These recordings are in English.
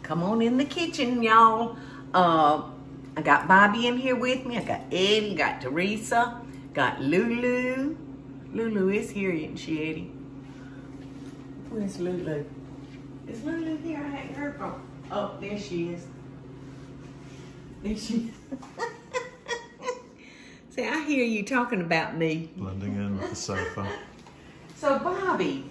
Come on in the kitchen, y'all. I got Bobby in here with me. I got Eddie, got Teresa, got Lulu. Lulu is here, isn't she, Eddie? Where's Lulu? Is Lulu here? I hadn't heard from her. Oh, there she is. There she is. See, I hear you talking about me. Blending in with the sofa. So, Bobby,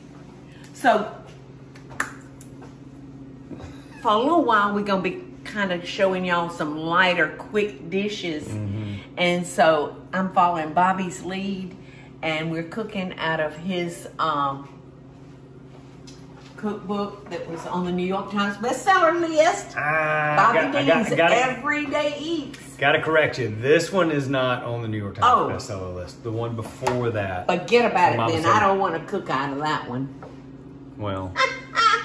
for a little while, we're going to be kind of showing y'all some lighter, quick dishes. And so, I'm following Bobby's lead, and we're cooking out of his cookbook that was on the New York Times bestseller list. Bobby Deen's Everyday Eats. Gotta correct you. This one is not on the New York Times bestseller list. The one before that. Forget about it then. I don't want to cook out of that one. Well,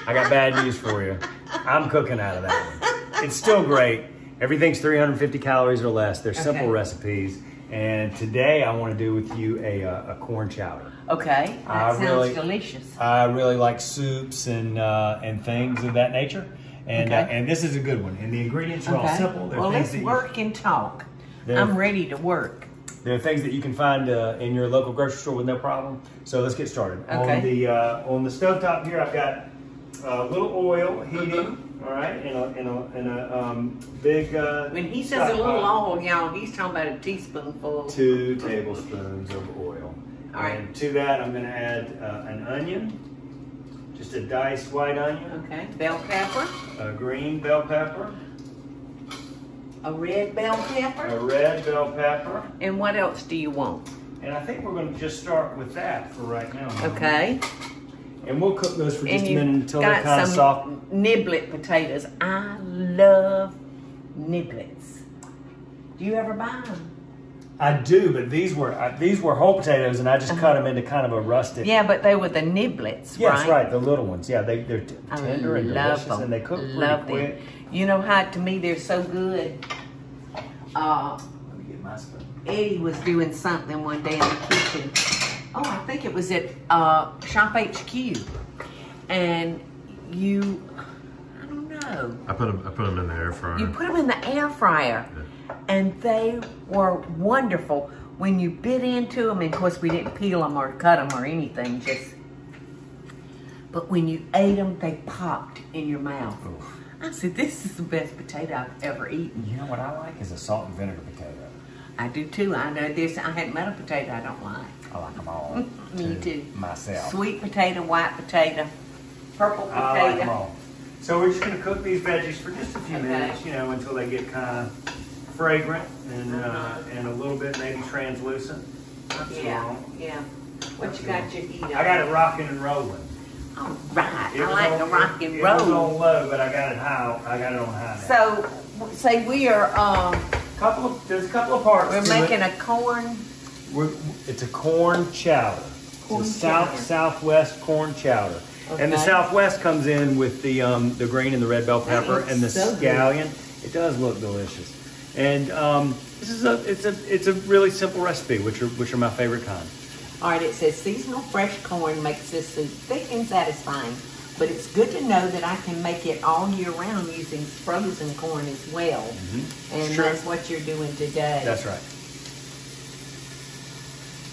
I got bad news for you. I'm cooking out of that one. It's still great. Everything's 350 calories or less. They're simple recipes. And today I want to do with you a corn chowder. Okay, that sounds delicious. I really like soups and things of that nature. And this is a good one. And the ingredients are all simple. Well, let's work and talk. I'm ready to work. There are things that you can find in your local grocery store with no problem. So let's get started. Okay. On the stovetop here, I've got a little oil heating. All right, in a big. When he says a little oil, y'all, he's talking about a teaspoonful. 2 tablespoons of oil. All right. And to that, I'm going to add an onion, just a diced white onion. Okay. Bell pepper. A green bell pepper. A red bell pepper. A red bell pepper. And what else do you want? And I think we're going to just start with that for right now. Okay. And we'll cook those for just a minute until they're kind of some soft. Niblet potatoes. I love niblets. Do you ever buy them? I do, but these were whole potatoes, and I just cut them into kind of a rustic. Yeah, but they were the niblets, yeah, right? That's right, the little ones. Yeah, they're tender and delicious, and they cook pretty quick. You know how, to me, they're so good. Let me get my spoon. Eddie was doing something one day in the kitchen. Oh, I think it was at Shop HQ, and you, I don't know. I put them in the air fryer. You put them in the air fryer, and they were wonderful. When you bit into them, and of course we didn't peel them or cut them or anything, but when you ate them, they popped in your mouth. Oof. I said, this is the best potato I've ever eaten. You know what I like is a salt and vinegar potato. I do too. I know this. I hadn't met a potato I don't like. I like them all. Me too. Myself. Sweet potato, white potato, purple potato. I like them all. So we're just going to cook these veggies for just a few minutes, you know, until they get kind of fragrant and a little bit maybe translucent. Yeah. What you got your heat on? I got it rocking and rolling. All right. I like the rock and roll. It was on low, but I got it high. I got it on high now. So, say we are. There's a couple of parts. We're making a corn. It's a corn chowder. It's a Southwest Corn Chowder. Okay. And the Southwest comes in with the green and the red bell pepper and the scallion. It does look delicious. And it's a really simple recipe, which are my favorite kind. All right, it says seasonal fresh corn makes this soup thick and satisfying, but it's good to know that I can make it all year round using frozen corn as well. And that's what you're doing today. That's right.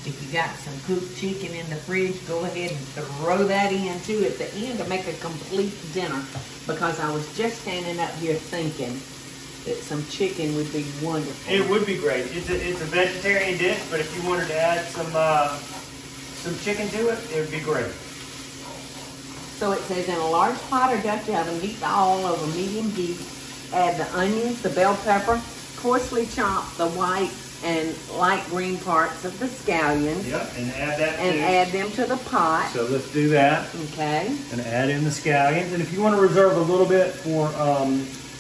If you got some cooked chicken in the fridge, go ahead and throw that in too at the end to make a complete dinner, because I was just standing up here thinking that some chicken would be wonderful. It would be great. It's a vegetarian dish, but if you wanted to add some chicken to it, it would be great. So it says, in a large pot or Dutch oven, heat the oil over medium heat. Add the onions, the bell pepper, coarsely chop the white and light green parts of the scallions. Yep, and add that and add them to the pot. So let's do that. Okay. And add in the scallions. And if you want to reserve a little bit for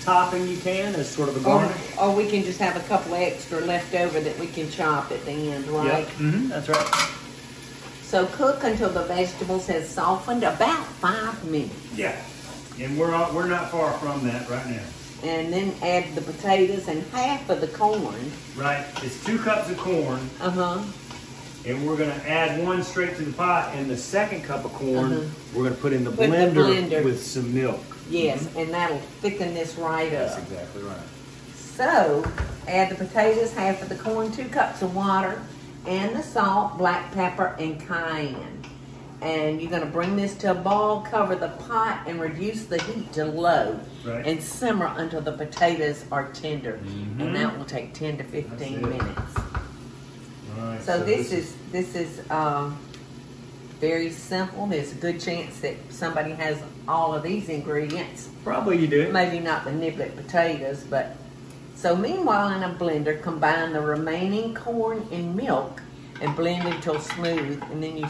topping, you can, as sort of a garnish. Or we can just have a couple extra left over that we can chop at the end, right? Yep. That's right. So cook until the vegetables have softened, about 5 minutes. Yeah, and we're not far from that right now. And then add the potatoes and half of the corn. Right, it's 2 cups of corn. And we're gonna add 1 straight to the pot, and the second cup of corn we're gonna put in the blender with some milk. Yes, and that'll thicken this right up. That's exactly right. So, add the potatoes, half of the corn, 2 cups of water, and the salt, black pepper, and cayenne. And you're gonna bring this to a boil, cover the pot, and reduce the heat to low. Right. And simmer until the potatoes are tender. And that will take 10 to 15 minutes. All right, So this is very simple. There's a good chance that somebody has all of these ingredients. Probably you do. Maybe not the niblet potatoes, but so meanwhile in a blender, combine the remaining corn and milk and blend until smooth, and then you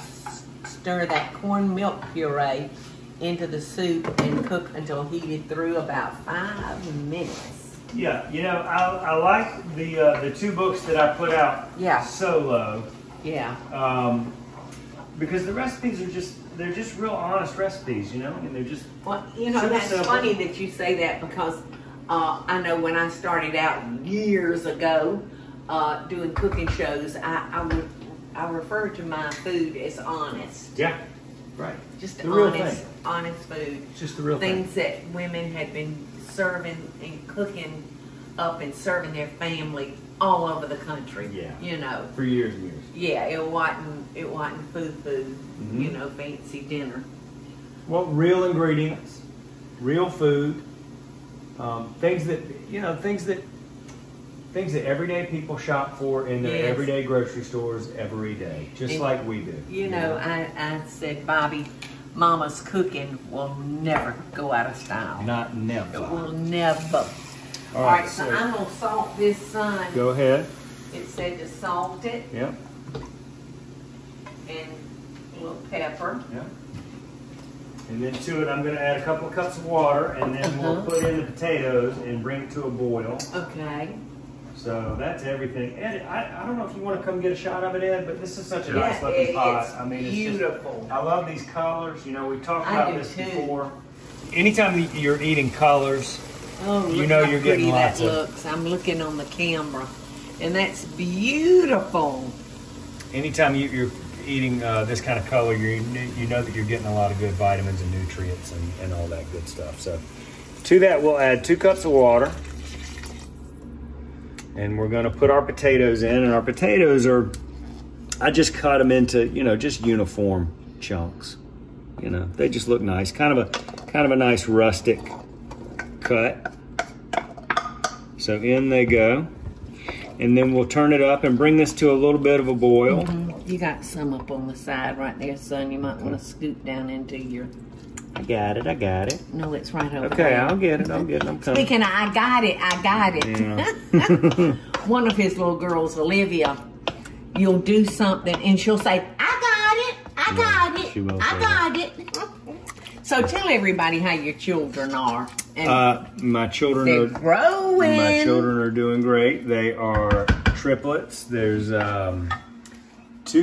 stir that corn milk puree into the soup and cook until heated through about 5 minutes. Yeah, you know, I like the 2 books that I put out solo. Yeah. Because the recipes are they're just real honest recipes, you know, and they're just. Well, you know, that's simple. Funny that you say that because I know when I started out years ago doing cooking shows, I refer to my food as honest. Yeah, right. Just the real honest, thing. honest food. It's just the real things thing. that women had been serving and cooking up and serving their family all over the country. Yeah. You know. For years and years. Yeah, it wasn't food, Mm-hmm. you know, fancy dinner. Well, real ingredients, real food, things that everyday people shop for in their everyday grocery stores every day, just like we do. You know, I said, Bobby, Mama's cooking will never go out of style. Not never. It will never. All right, so I'm gonna salt this, son. Go ahead. It said to salt it. Yep. And a little pepper. Yep. And then to it, I'm going to add a couple of cups of water, and then we'll put in the potatoes and bring it to a boil. Okay. So that's everything. Ed, I don't know if you want to come get a shot of it, Ed, but this is such a nice looking pot. I mean, it's beautiful. I love these colors. You know, we've talked about this before. Anytime you're eating colors, you know you're getting lots of. Looks. I'm looking on the camera, and that's beautiful. Anytime you're eating this kind of color, you know that you're getting a lot of good vitamins and nutrients and all that good stuff. So to that, we'll add 2 cups of water. And we're going to put our potatoes in. And our potatoes I just cut them into, you know, just uniform chunks. You know, they just look nice. Kind of a nice rustic cut. So in they go. And then we'll turn it up and bring this to a little bit of a boil. You got some up on the side right there, son. You might want to scoot down into your... I got it. No, it's right over Okay, there. I'll get it. I'm coming. Speaking of, I got it. Yeah. One of his little girls, Olivia, you'll do something and she'll say, I got it. She will I say got it. So tell everybody how your children are. And my children they're growing. My children are doing great. They are triplets. There's 2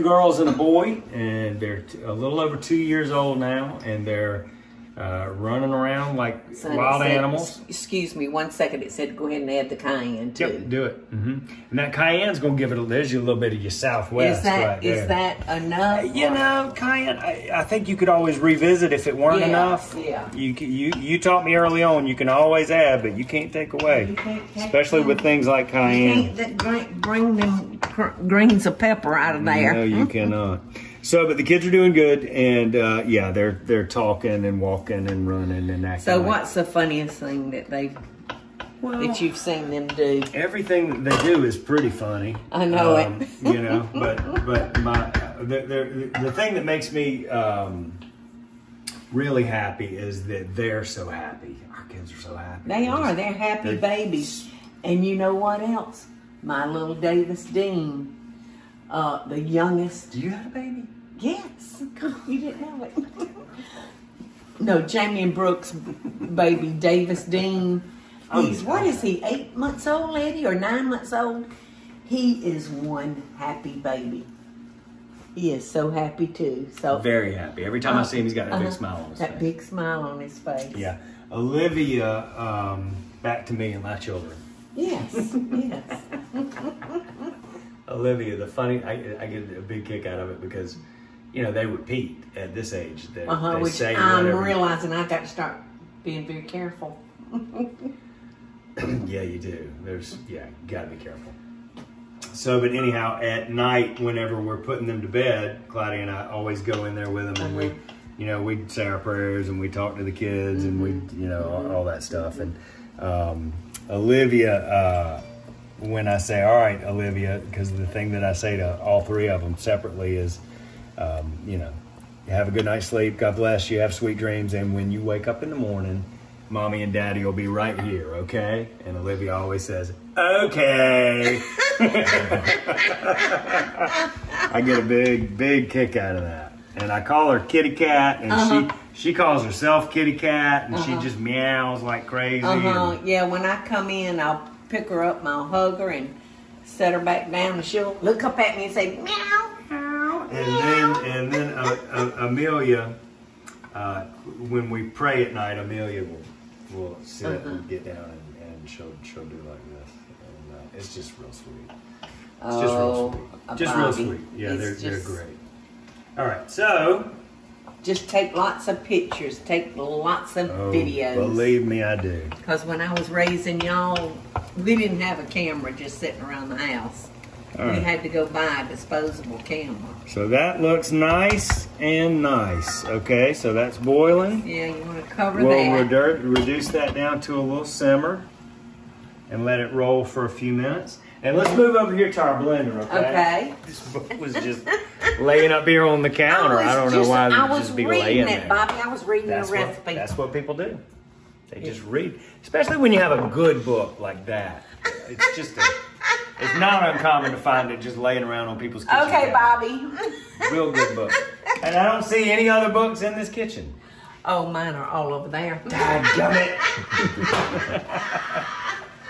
girls and a boy, and they're a little over 2 years old now, and they're running around like wild animals. Excuse me, 1 second. It said go ahead and add the cayenne too. Yep, do it. And that cayenne's gonna give it. There's a little bit of your Southwest right there. Is that enough? You know, cayenne. I think you could always revisit if it weren't enough. Yeah. You taught me early on. You can always add, but you can't take away. Especially with things like cayenne. You can't bring them grains of pepper out of there. No, you cannot. So, but the kids are doing good, and yeah, they're talking and walking and running and acting. So, what's the funniest thing that that you've seen them do? Everything that they do is pretty funny. I know it. You know, but the thing that makes me really happy is that they're so happy. Our kids are so happy. They're happy babies. And you know what else? My little Davis Deen, the youngest. Do you have a baby? Yes. You didn't know it. No, Jamie and Brooks' baby, Davis Deen. What is he, 8 months old, Eddie, or 9 months old? He is one happy baby. He is so happy too. So very happy. Every time I see him, he's got that big smile on his face. That big smile on his face. Yeah. Olivia, back to me and my children. Yes, yes. Olivia, I get a big kick out of it because, you know, they repeat at this age. They Which say I'm whatever. realizing I got to start Being very careful. Yeah, you do. You gotta be careful. So, but anyhow, at night, whenever we're putting them to bed, Claudia and I always go in there with them, and we say our prayers, and we talk to the kids, and we, all that stuff. And Olivia, when I say, all right, Olivia, because the thing that I say to all three of them separately is, have a good night's sleep. God bless you. Have sweet dreams. And when you wake up in the morning, Mommy and Daddy will be right here, okay? And Olivia always says, okay. I get a big kick out of that. And I call her Kitty Cat, and she calls herself Kitty Cat, and she just meows like crazy. Yeah, when I come in, I'll pick her up and I'll hug her and set her back down, and she'll look up at me and say, meow, meow, and then Amelia, when we pray at night, Amelia will sit and get down, and she'll do like this. And it's just real sweet. It's just real sweet. Just real sweet. Yeah, they're great. All right, so just take lots of pictures, take lots of videos. Believe me, I do. Because when I was raising y'all, we didn't have a camera just sitting around the house. We had to go buy a disposable camera. So that looks nice and nice. Okay, so that's boiling. Yeah, you want to cover that. We'll reduce that down to a little simmer and let it roll for a few minutes. And let's move over here to our blender, okay? Okay. This book was just laying up here on the counter. I don't know why it would just be laying there. Bobby. I was reading the recipe. That's what people do. They just read. Especially when you have a good book like that. It's just it's not uncommon to find it just laying around on people's kitchen. Okay, Bobby. Real good book. And I don't see any other books in this kitchen. Oh, mine are all over there. Dadgummit.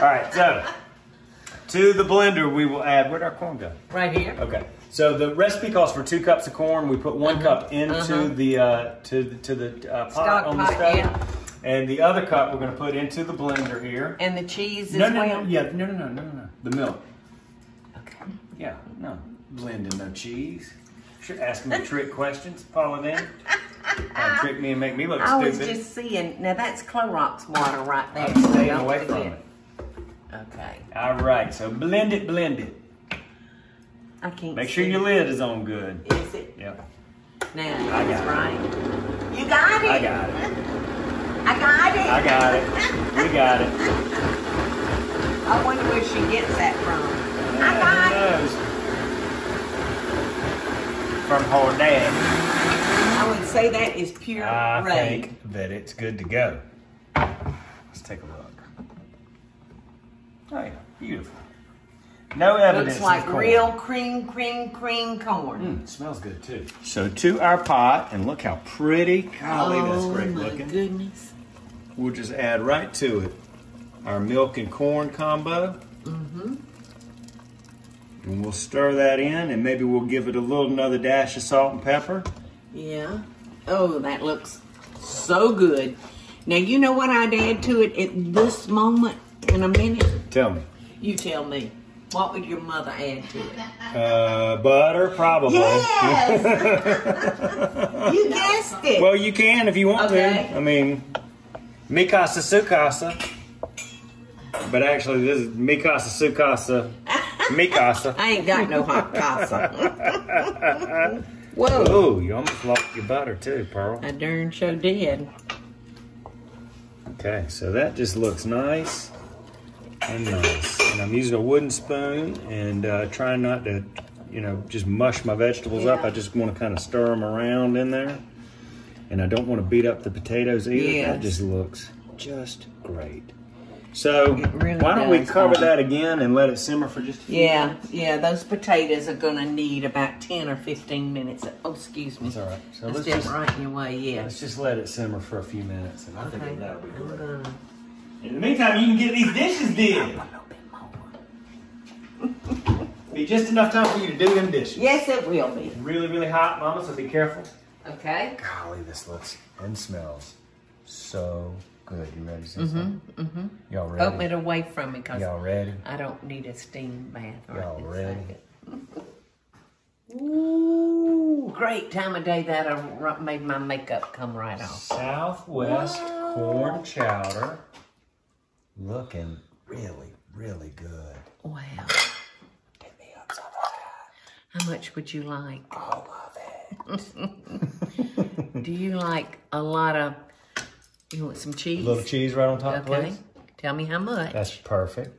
All right, so to the blender we will add, where'd our corn go? Right here. Okay. So the recipe calls for 2 cups of corn. We put 1 cup into the pot on the stove. Yeah. And the other cup we're going to put into the blender here. And the cheese as well? No. The milk. Okay. Yeah, no. Blending no cheese. You're asking me trick questions, Paula, then. Trick me and make me look stupid. I was just seeing, now that's Clorox water right there. I'm staying away from it. Okay. All right, so blend it. I can't Make sure your lid is on good. Is it? Yep. Now, I got right. You got it. I got it. I got it. I got it. We got it. I wonder where she gets that from. I got it. From her dad. I would say that is pure I rain. think that it's good to go. Let's take a look. Oh yeah, beautiful. No evidence. Looks like of corn. real cream corn. It smells good too. So to our pot, and look how pretty. Golly, that's great looking. Oh my goodness. We'll just add right to it our milk and corn combo. And we'll stir that in, and maybe we'll give it another dash of salt and pepper. Yeah. Oh, that looks so good. Now, you know what I'd add to it at this moment in a minute? Tell me. You tell me. What would your mother add to it? Butter, probably. Yes! You guessed it. Well, you can if you want Okay. to. I mean, mi casa, su casa. But actually, this is mi casa, su casa, mi casa. I ain't got no hot casa. Whoa. Oh, you almost lost your butter too, Pearl. I darn sure did. Okay, so that just looks nice and nice. And I'm using a wooden spoon and trying not to, just mush my vegetables up. I just want to kind of stir them around in there. And I don't want to beat up the potatoes either. Yes. That just looks just great. So really why don't we does, cover that again and let it simmer for just a few minutes? Yeah, those potatoes are going to need about 10 or 15 minutes. Oh, excuse me. That's all right. So Let's let's just right in your way, yeah. Let's just let it simmer for a few minutes, and I think Okay. that'll be good. In the meantime, you can get these dishes did. Be just enough time for you to do them dishes. Yes, it will be. Really, really hot, Mama, so be careful. Okay. Golly, this looks and smells so good. You ready to see something? Y'all ready? Open it away from me because Y'all ready? I don't need a steam bath right Y'all this ready? second. Ooh, great time of day that I made my makeup come right off. Southwest corn chowder. Looking really, really good. Wow. Get me up some of that. How much would you like? All of it. Do you like a lot of, you want some cheese? A little cheese right on top, Okay. please. Tell me how much. That's perfect.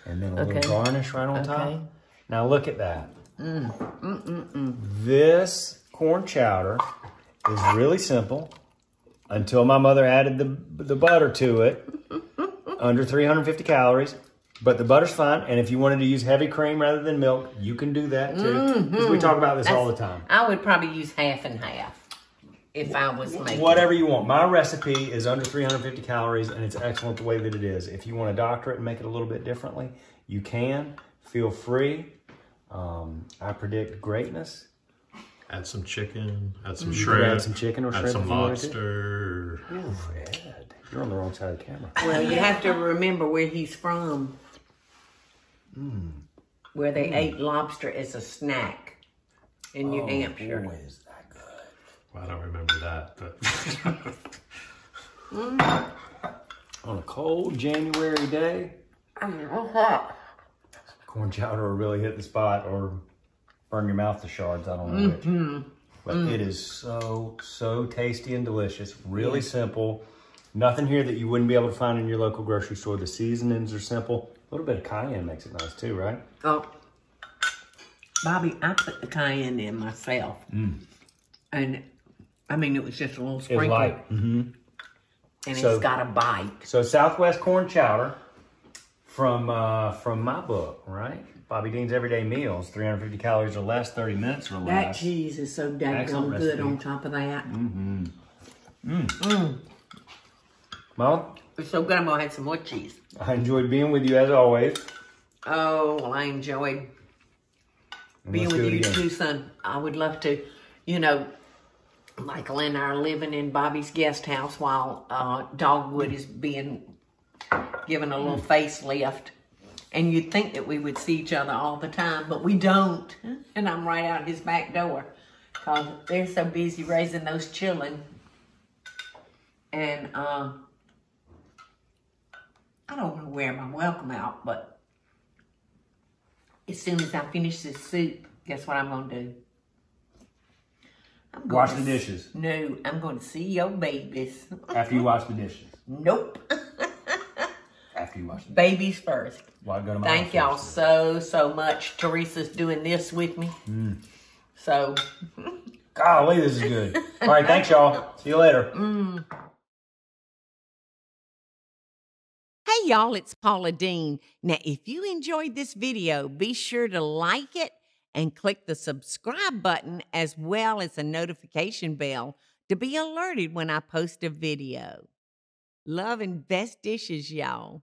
And then a Okay. little garnish right on top. Okay. Now look at that. This corn chowder is really simple until my mother added the butter to it. Under 350 calories. But the butter's fine. And if you wanted to use heavy cream rather than milk, you can do that too. Because we talk about this all the time. I would probably use half and half if I was making Whatever you want. My recipe is under 350 calories, and it's excellent the way that it is. If you want to doctor it and make it a little bit differently, you can. Feel free. I predict greatness. Add some chicken, add some You shrimp, could add some chicken or add shrimp some if you wanted to. lobster. Ooh, Ed, you're on the wrong side of the camera. Well, you have to remember where he's from. Where they ate lobster as a snack in New Hampshire. Boy, is that good. Well, I don't remember that, but On a cold January day, corn chowder will really hit the spot or burn your mouth to shards. I don't know which. But it is so tasty and delicious. Really simple. Nothing here that you wouldn't be able to find in your local grocery store. The seasonings are simple. A little bit of cayenne makes it nice too, right? Oh, Bobby, I put the cayenne in myself. And, I mean, it was just a little It's sprinkle. light. And So- it's got a bite. So Southwest Corn Chowder from my book, right? Bobby Deen's Everyday Meals, 350 calories or less, 30 minutes or That less. cheese is so Excellent daggone good recipe. on top of that. Well, It's so good, I'm going to have some more cheese. I enjoyed being with you as always. Oh, well, I enjoyed being let's with do it you again. too, son. I would love to, you know, Michael and I are living in Bobby's guest house while Dogwood is being given a little facelift. And you'd think that we would see each other all the time, but we don't. And I'm right out his back door because they're so busy raising those children. And I don't want to wear my welcome out, but as soon as I finish this soup, guess what I'm going to do? I'm going Wash to the dishes No, I'm going to see your babies. after you wash the dishes. Nope. After you wash the dishes. Babies first. Well, I go to my Thank y'all office. so much. Teresa's doing this with me. So, Golly, this is good. All right, thanks y'all. See you later. hey y'all, it's Paula Deen. Now, if you enjoyed this video, be sure to like it and click the subscribe button as well as the notification bell to be alerted when I post a video. Love and best dishes, y'all.